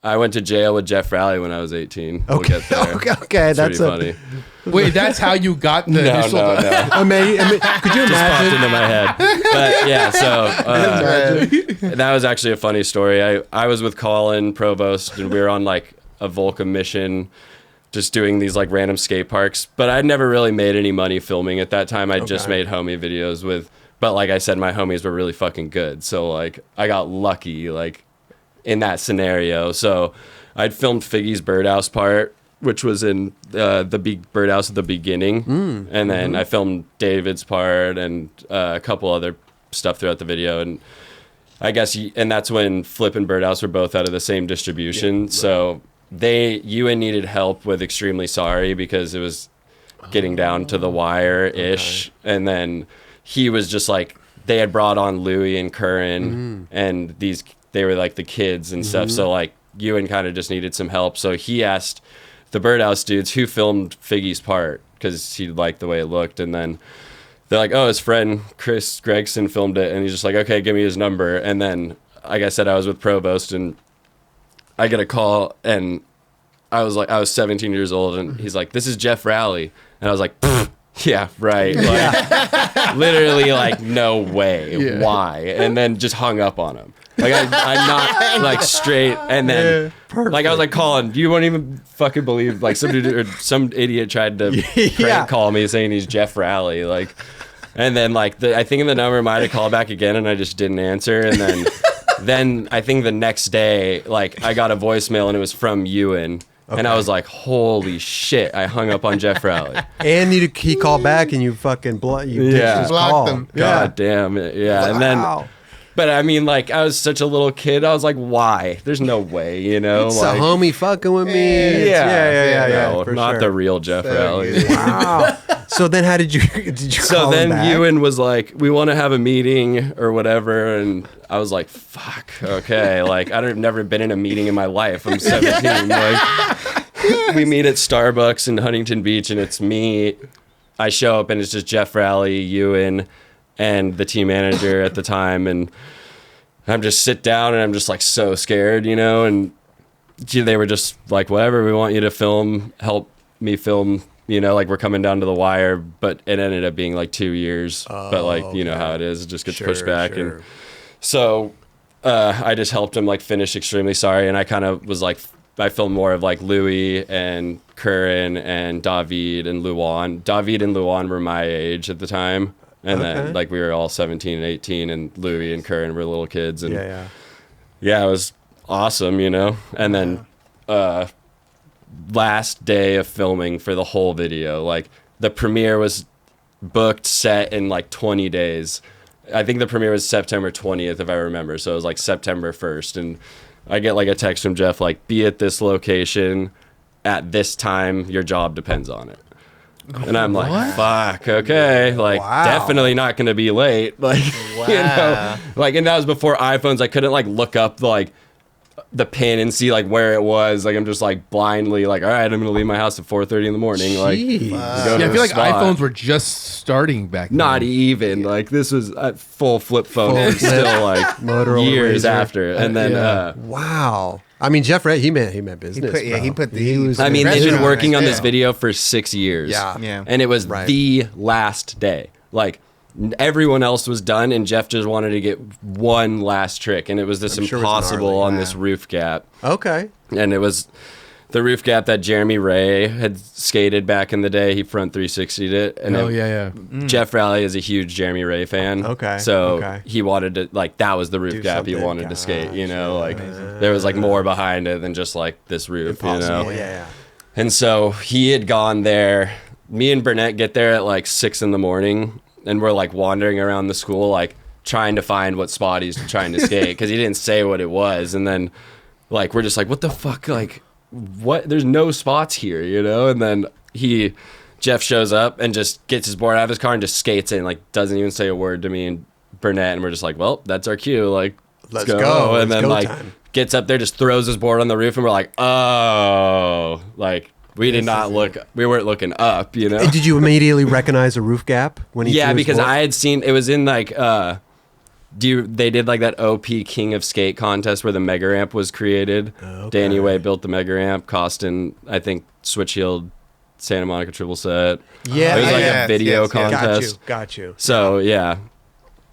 I went to jail with Jeff Rowley when I was 18. We'll get there. Okay, that's funny. Wait, that's how you got the initial... No. Could you imagine? Just popped into my head. But yeah, so that was actually a funny story. I was with Colin Provost, and we were on like a Volca mission, just doing these like random skate parks. But I'd never really made any money filming at that time. I just made homie videos with... But like I said, my homies were really fucking good. So like I got lucky like in that scenario. So I'd filmed Figgy's birdhouse part, which was in the big birdhouse at the beginning. And then I filmed David's part and a couple other stuff throughout the video. And I guess, and that's when Flip and Birdhouse were both out of the same distribution. Yeah, right. So Ewan needed help with Extremely Sorry because it was getting down to the wire-ish. Okay. And then he was just like, they had brought on Louie and Curran and they were like the kids and stuff. So like Ewan kind of just needed some help. So he asked the Birdhouse dudes who filmed Figgy's part because he liked the way it looked. And then they're like, oh, his friend Chris Gregson filmed it. And he's just like, okay, give me his number. And then, like I said, I was with Provost and I get a call and I was 17 years old and he's like, this is Jeff Rowley. And I was like, yeah, right. Like, literally like, no way. Yeah. Why? And then just hung up on him. Like I'm not like straight. And then like I was like, Colin, you won't even fucking believe like some idiot tried to prank call me saying he's Jeff Rowley. Like, and then like I think the number might have called back again and I just didn't answer. And then I think the next day, like I got a voicemail and it was from Ewan. Okay. And I was like, holy shit, I hung up on Jeff Rowley. And he called back and you fucking blocked him. God damn it. Yeah. Wow. And then, but I mean, like, I was such a little kid. I was like, why? There's no way, you know? It's like, a homie fucking with me. Yeah. No, not the real Jeff Rowley. Wow. So then how did you So then Ewan was like, we want to have a meeting or whatever. And I was like, fuck, okay. Like, I've never been in a meeting in my life. I'm 17. Like, we meet at Starbucks in Huntington Beach and it's me. I show up and it's just Jeff Rowley, Ewan, and the team manager at the time. And I'm just sit down and I'm just like so scared, you know? And they were just like, whatever, we want you to help me film. You know, like we're coming down to the wire, but it ended up being like 2 years. But like, you know how it is, it just gets pushed back. And so I just helped him like finish Extremely Sorry. And I kind of was like, I filmed more of like Louie and Curran and David and Luan. David and Luan were my age at the time. And then like we were all 17 and 18 and Louie and Curran were little kids. And yeah, it was awesome, you know? And then, last day of filming for the whole video, like the premiere was booked set in like 20 days. I think the premiere was September 20th if I remember, so it was like September 1st. And I get like a text from Jeff like, be at this location at this time, your job depends on it. And I'm like, fuck, okay, like definitely not gonna be late, like you know, like, and that was before iPhones. I couldn't like look up like the pin and see like where it was. Like I'm just like blindly like, all right, I'm gonna leave my house at 4:30 in the morning. Like, I feel like iPhones were just starting back then. Not even like this was a full flip phone. Still like Motorola years Razor. After, and then wow. I mean, Jeff, he meant business. He put the. I mean, they've been working on this video for 6 years. Yeah. And it was the last day. Like. Everyone else was done, and Jeff just wanted to get one last trick, and it was this impossible on this roof gap. Okay. And it was the roof gap that Jeremy Ray had skated back in the day. He front 360'd it. And Jeff Rowley is a huge Jeremy Ray fan. Okay. So he wanted to, like, that was the roof gap he wanted to skate, you know? Like, there was, like, more behind it than just, like, this roof, impossible. You know? Yeah. And so he had gone there. Me and Burnett get there at, like, 6 in the morning. And we're like wandering around the school, like trying to find what spot he's trying to skate because he didn't say what it was. And then like, we're just like, what the fuck? Like what? There's no spots here, you know? And then Jeff shows up and just gets his board out of his car and just skates in, like doesn't even say a word to me and Burnett. And we're just like, well, that's our cue. Like, let's go. And then like gets up there, just throws his board on the roof and we're like, oh, like, we did not look. We weren't looking up, you know. And did you immediately recognize a roof gap when he? Yeah, because I had seen it was in like they did like that OP King of Skate contest where the mega ramp was created. Okay. Danny Way built the mega ramp, Costin, I think Switch Hill, Santa Monica triple set. Yeah, it was like yes, a video yes, yes. contest. Got you. So yeah,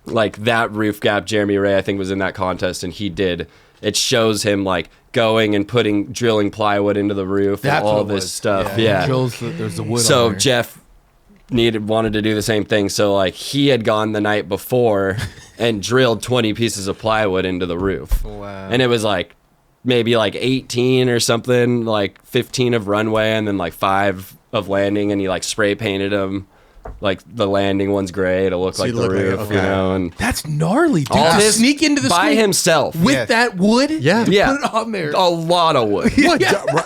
like that roof gap, Jeremy Ray I think was in that contest, and he did. It shows him like going and drilling plywood into the roof That's and all what it this was. stuff. Yeah. Yeah. Shows that there's the wood So on there. Geoff wanted to do the same thing. So like he had gone the night before and drilled 20 pieces of plywood into the roof. Wow. And it was like maybe like 18 or something, like 15 of runway and then like 5 of landing, and he like spray painted them. Like the landing one's gray to look So like you the look like- roof, okay. you know, and That's gnarly, dude. all To this sneak into the by school himself with Yes. that wood. Yeah. to Yeah. put it on there. a lot of wood. What?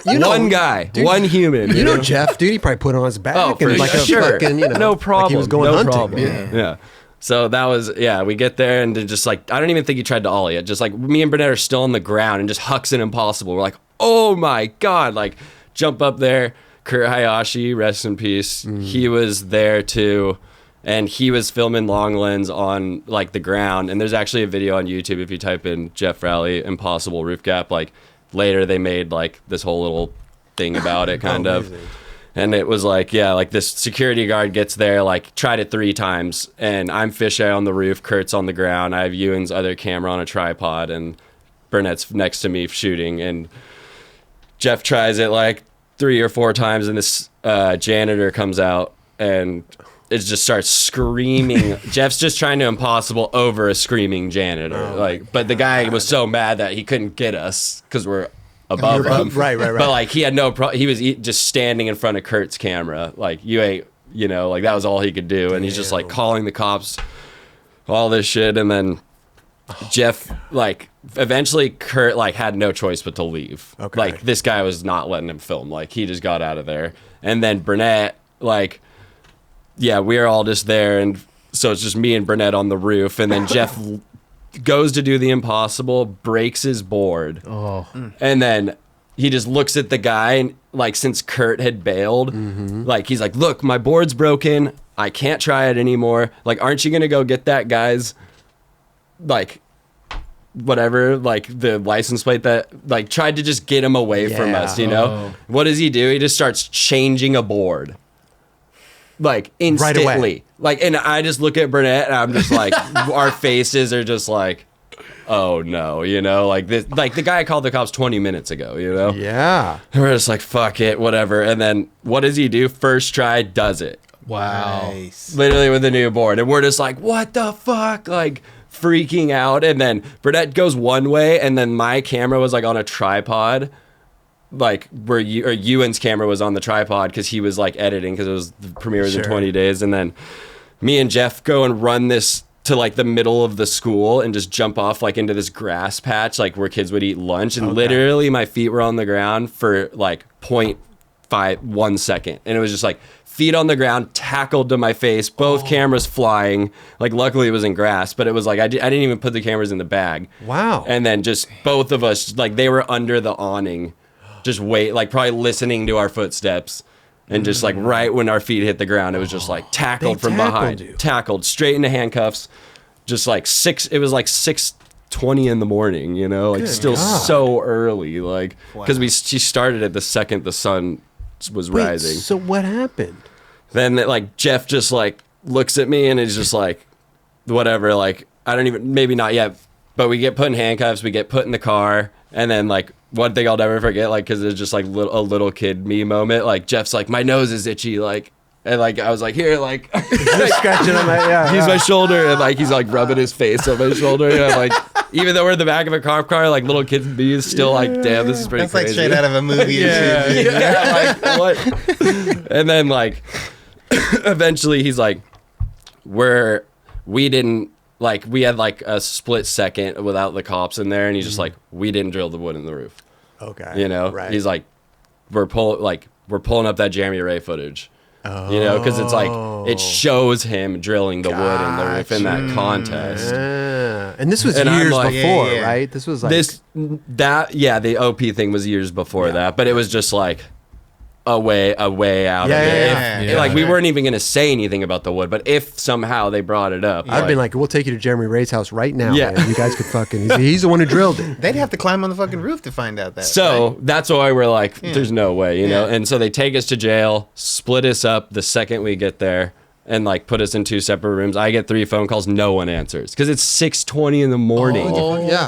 You know, One guy, one human. You know Jeff, dude. He probably put it on his back Oh, for and like sure. a fucking, you know, No like problem. he was going no hunting. problem. man. Yeah. So that was, we get there and then just like, I don't even think he tried to ollie it. Just like me and Burnett are still on the ground and just hucks an impossible. We're like, oh my God, like jump up there. Kurt Hayashi, rest in peace. He was there too. And he was filming long lens on like the ground. And there's actually a video on YouTube if you type in Geoff Rowley impossible roof gap. Like later they made like this whole little thing about it kind of. Amazing. And it was like, like this security guard gets there, like tried it 3 times. And I'm fisheye on the roof, Kurt's on the ground. I have Ewan's other camera on a tripod and Burnett's next to me shooting. And Geoff tries it like 3 or 4 times and this janitor comes out and it just starts screaming. Jeff's just trying to impossible over a screaming janitor. But the guy was so mad that he couldn't get us because we're above him. Right. But like he had no problem. He was just standing in front of Kurt's camera. Like you ain't, like that was all he could do. And he's just like calling the cops, all this shit. And then Geoff, like eventually Kurt like had no choice but to leave. Okay. Like this guy was not letting him film. Like he just got out of there. And then Burnett, like, yeah, we're all just there, and so it's just me and Burnett on the roof, and then Geoff goes to do the impossible, breaks his board, and then he just looks at the guy, and like since Kurt had bailed, like he's like, "Look, my board's broken. I can't try it anymore. Like, aren't you gonna go get that guy's like whatever, like the license plate that like tried to just get him away from Yeah. us, you know?" What does he do? He just starts changing a board. Like instantly, Right away. like, and I just look at Burnett and I'm just like, our faces are just like, oh no, like this, like the guy called the cops 20 minutes ago, Yeah. And we're just like, fuck it, whatever. And then what does he do? First try, does it. Wow. Nice. Literally with a new board. And we're just like, what the fuck? Like freaking out. And then Burnett goes one way and then my camera was like on a tripod. Like where Ewan's camera was on the tripod because he was like editing because it was the premiere was in 20 days, and then me and Geoff go and run this to like the middle of the school and just jump off like into this grass patch like where kids would eat lunch, and literally my feet were on the ground for like 0.1 second, and it was just like feet on the ground, tackled to my face, both cameras flying. Like luckily it was in grass, but it was like I didn't even put the cameras in the bag. Wow. And then just both of us, like they were under the awning, just like probably listening to our footsteps. And just like right when our feet hit the ground, it was just like tackled They from tackled behind, you. tackled straight into handcuffs. Just like it was like 6:20 in the morning, like still God. so early, like because she started it the second the sun was Wait, rising. so what happened? Then like Geoff just like looks at me and is just like, whatever, like I don't even, maybe not yet, but we get put in handcuffs, we get put in the car, and then like one thing I'll never forget, like because it's just like a little kid me moment, like Jeff's like, my nose is itchy, like, and like I was like, here, like Just scratching on my he's my shoulder, and like he's like rubbing his face on my shoulder, and I'm like, even though we're in the back of a cop car, like little kids me is still like, damn, this is pretty That's like crazy. straight out of a movie. and shit. Yeah, like what? And then like eventually he's like, we didn't, like we had like a split second without the cops in there, and he's just like, we didn't drill the wood in the roof. Okay. Right. He's like, we're pulling up that Jeremy Ray footage. Because it's like it shows him drilling the wood in the roof in that contest. And this was And I'm years like- before, Yeah. right? This was like The OP thing was years before that, but it was just like, a way out of it. Yeah. Like we weren't even gonna say anything about the wood, but if somehow they brought it up, I'd been like, we'll take you to Jeremy Ray's house right now. Yeah. Man. You guys could fucking. He's the one who drilled it. They'd have to climb on the fucking roof to find out that. So right? that's why we're like, there's no way, you know? And so they take us to jail, split us up the second we get there, and like put us in 2 separate rooms. I get 3 phone calls, no one answers because it's 6:20 in the morning.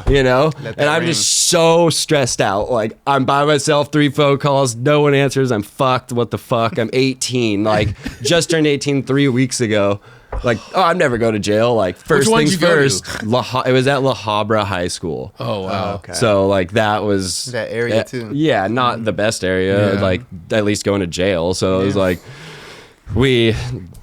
You know, and I'm just so stressed out. Like I'm by myself, 3 phone calls, no one answers. I'm fucked. What the fuck? I'm 18. Like just turned 18 3 weeks ago. Like I'm never going to jail. Like first things first. It was at La Habra High School. Oh wow. Okay. So like that was that area too. Yeah, not the best area. Yeah. Like at least going to jail. So it was like we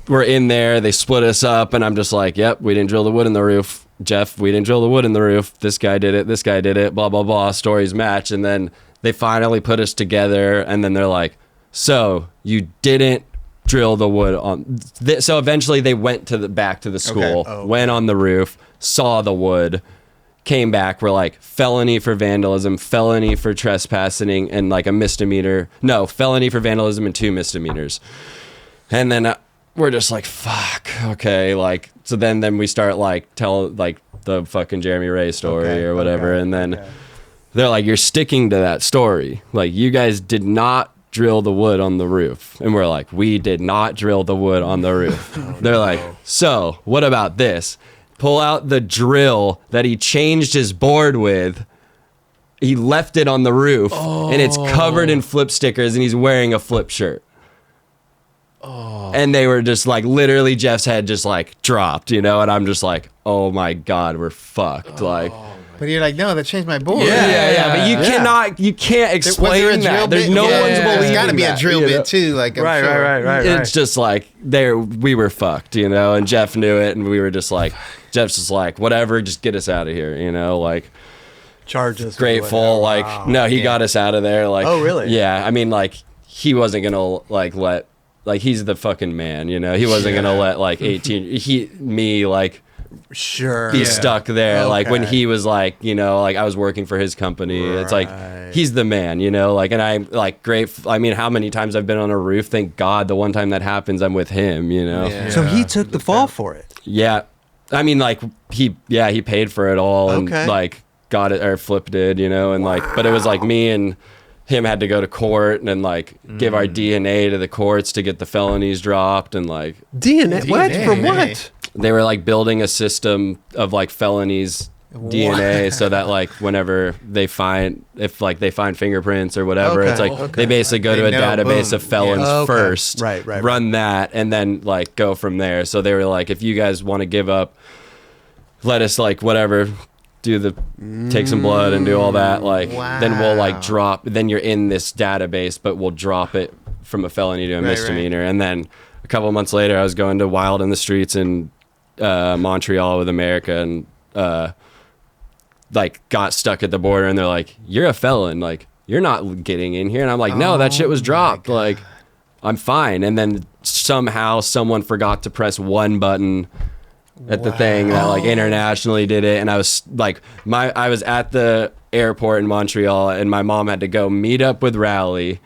were in there. They split us up, and I'm just like, yep, we didn't drill the wood in the roof. Jeff, we didn't drill the wood in the roof. This guy did it. This guy did it. Blah blah blah. Stories match, and then they finally put us together, and then they're like, so you didn't drill the wood on. So eventually they went to back to the school, went on the roof, saw the wood. Came back, we're like, felony for vandalism, felony for trespassing, and like a misdemeanor. No, felony for vandalism and 2 misdemeanors. And then we're just like, fuck, okay. Like, so then we start like tell like the fucking Jeremy Ray story or whatever. And then they're like, you're sticking to that story. Like, you guys did not drill the wood on the roof. And we're like, we did not drill the wood on the roof. They're like, so what about this? Pull out the drill that he changed his board with. He left it on the roof and it's covered in flip stickers and he's wearing a flip shirt. And they were just like, literally Jeff's head just like dropped, you know? And I'm just like, oh my God, we're fucked. Like, but you're like, no, that changed my board. But you can't explain that. There's no one's believing There's got to be a drill you know? bit too. Like, Right. It's just like we were fucked, you know, and Jeff knew it, and we were just like, Jeff's just like, whatever, just get us out of here, you know, like Charge us. grateful, like no, he got us out of there, like oh really? Yeah, I mean, like he wasn't gonna let he's the fucking man, you know, he wasn't gonna let like 18 me like sure be stuck there like when Okay. he was like, you know, like I was working for his company. It's like he's the man, you know, like, and I'm like grateful. I mean, how many times I've been on a roof, thank God the one time that happens I'm with him, you know. So he took the fall for it. I mean, like he paid for it all and like got it or flipped it, you know, and like, but it was like me and him had to go to court and like give our DNA to the courts to get the felonies dropped and like DNA? What? For what? they were like building a system of like felonies DNA so that like whenever they find they find fingerprints or whatever, it's like they basically go to a database of felons first, right, run that and then like go from there. So they were like, if you guys want to give up, let us like whatever take some blood and do all that, like then we'll like drop, then you're in this database, but we'll drop it from a felony to a misdemeanor. And then a couple of months later I was going to Wild in the Streets in Montreal with America and like got stuck at the border and they're like, you're a felon, like you're not getting in here. And I'm like, no, that shit was dropped, like I'm fine. And then somehow someone forgot to press one button at the thing that like internationally did it, and I was like I was at the airport in Montreal and my mom had to go meet up with Rowley,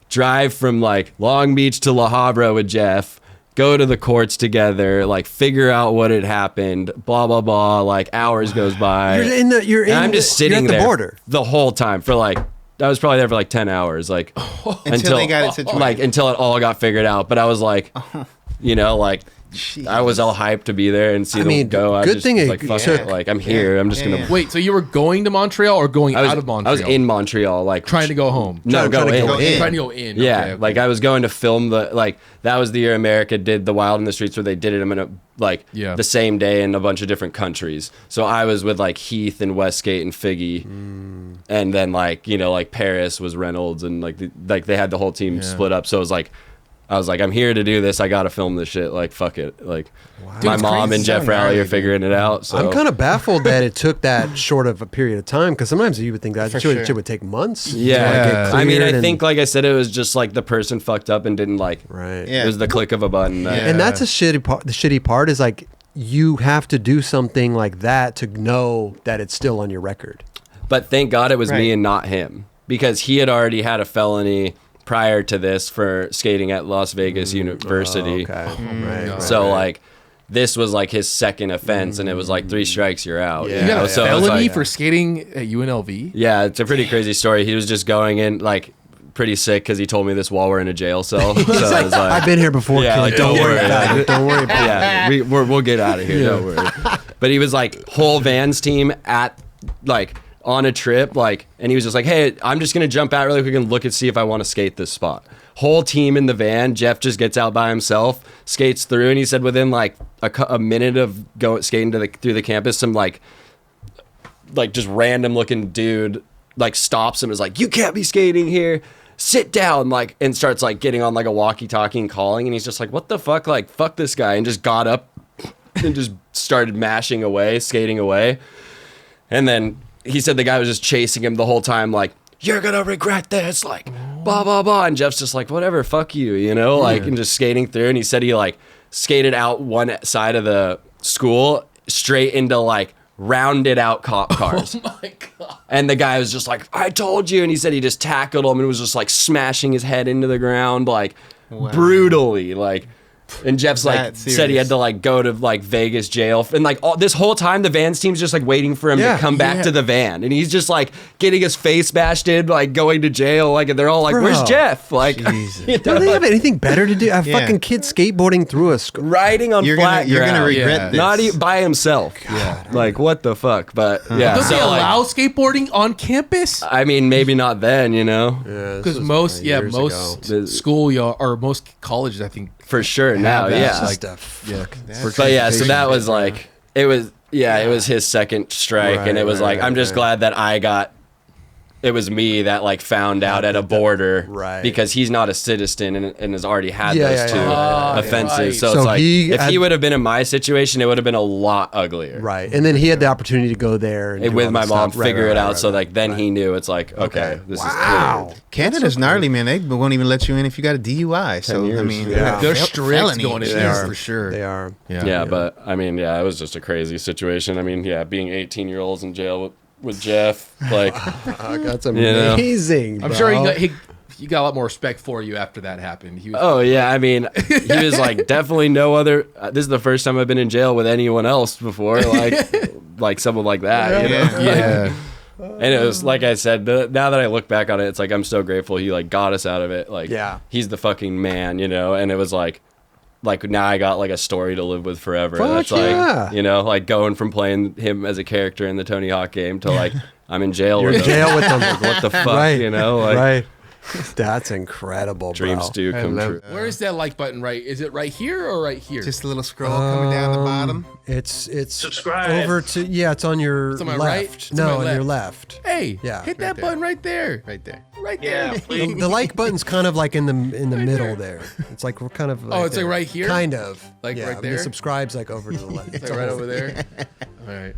drive from like Long Beach to La Habra with Geoff, go to the courts together, like figure out what had happened, blah blah blah, like hours goes by. I'm just sitting there border the whole time for like I was probably there for like 10 hours, like until they got it situated, like until it all got figured out. But I was like, you know, like Jeez. I was all hyped to be there and see them go. I good just thing was like, fuck it, like I'm here. I'm just gonna wait. So you were going to Montreal or going out of Montreal? I was in Montreal, like trying to go home. No, trying go in. Trying to go in. Yeah, Okay. like I was going to film that was the year America did the Wild in the Streets where they did it in the same day in a bunch of different countries. So I was with like Heath and Westgate and Figgy, and then like you know like Paris was Reynolds and like they had the whole team split up. So I was like, I'm here to do this. I got to film this shit. Like, fuck it. Like, my mom and Jeff Rowley are figuring it out. So I'm kind of baffled that it took that short of a period of time because sometimes you would think that shit would take months. Yeah. I mean, I think, like I said, it was just like the person fucked up and didn't like, it was the click of a button. And that's a shitty part. The shitty part is like, you have to do something like that to know that it's still on your record. But thank God it was me and not him because he had already had a felony prior to this for skating at Las Vegas University. Oh, okay. Right. So like this was like his second offense, and it was like 3 strikes, you're out. Yeah. You know? You got a So it was felony like, for skating at UNLV? yeah, it's a pretty crazy story. He was just going in like pretty sick because he told me this while we're in a jail cell. So I was like, I've been here before. Yeah, kid. like, don't don't worry worry. about it. Don't worry about it. yeah, we'll get out of here. Don't worry. But he was like whole Vans team at like on a trip, like, and he was just like, hey, I'm just gonna jump out really quick and look and see if I want to skate this spot. Whole team in the van. Geoff just gets out by himself, skates through, and he said within like a minute of skating through the campus, some like just random looking dude like stops him and is like, you can't be skating here. Sit down, like, and starts like getting on like a walkie-talkie and calling, and he's just like, what the fuck, like, fuck this guy, and just got up and just started mashing away, skating away. And then he said the guy was just chasing him the whole time, like, you're gonna regret this, like, blah blah blah. And Geoff's just like, whatever, fuck you, you know, like, and just skating through. And he said he like skated out one side of the school straight into like rounded out cop cars. Oh my God. And the guy was just like, I told you. And he said he just tackled him and was just like smashing his head into the ground, like brutally, like. And Geoff's like said he had to like go to like Vegas jail, and like this whole time the Vans team's just like waiting for him to come back to the van, and he's just like getting his face bashed in, like going to jail, like, and they're all like, "Where's Geoff?" Like, you know, Don't they have anything better to do? I have fucking kids skateboarding through a school. riding on flat You're gonna ground. regret this. Not by himself. Like what the fuck? But yeah, Does so they like, allow skateboarding on campus? I mean, maybe not then, you know, Because most school or most colleges, I think. for sure now, yeah. Like, But yeah, so that was like it was his second strike, and it was like I'm just glad that it was me that like found out at a border, because he's not a citizen and has already had those two offenses. Right. So So it's like he if had- he would have been in my situation, it would have been a lot uglier. Right. And then he had the opportunity to go there and do With all my this mom, stuff. figure Right, it out. right, So right, like then right. he knew it's like okay, this is clear. Canada's gnarly, man. They won't even let you in if you got a DUI. So I mean, They're strict felony. going in They there are. for sure. They are. Yeah, but I mean, yeah, it was just a crazy situation. I mean, yeah, being 18-year-olds in jail with Geoff, like, That's know. amazing. I'm sure he got a lot more respect for you after that happened. He was, oh yeah, I mean, he was like definitely no other. This is the first time I've been in jail with anyone else before, like someone like that. You know? yeah. And it was like I said. Now that I look back on it, it's like I'm so grateful he like got us out of it. Like, he's the fucking man, you know. And it was like now I got like a story to live with forever. Fuck That's like yeah. you know, like going from playing him as a character in the Tony Hawk game to like I'm in jail. You're with in jail with them. Like, what the fuck, Right. you know? Like, Right. That's incredible, dreams bro. do come true. Where is that like button? Right? Is it right here or right here? Just a little scroll coming down the bottom. It's Subscribe. over to it's on your on my right? left. It's on No, my on your left. left. Hey, Yeah. hit Right that there. button right there. Right there. Right Yeah, there. please. The like button's kind of like in the middle there. It's like we're kind of. Oh, it's like there. right here? Kind of. Like right The there? subscribe's like over to the left. Like right over there. All right.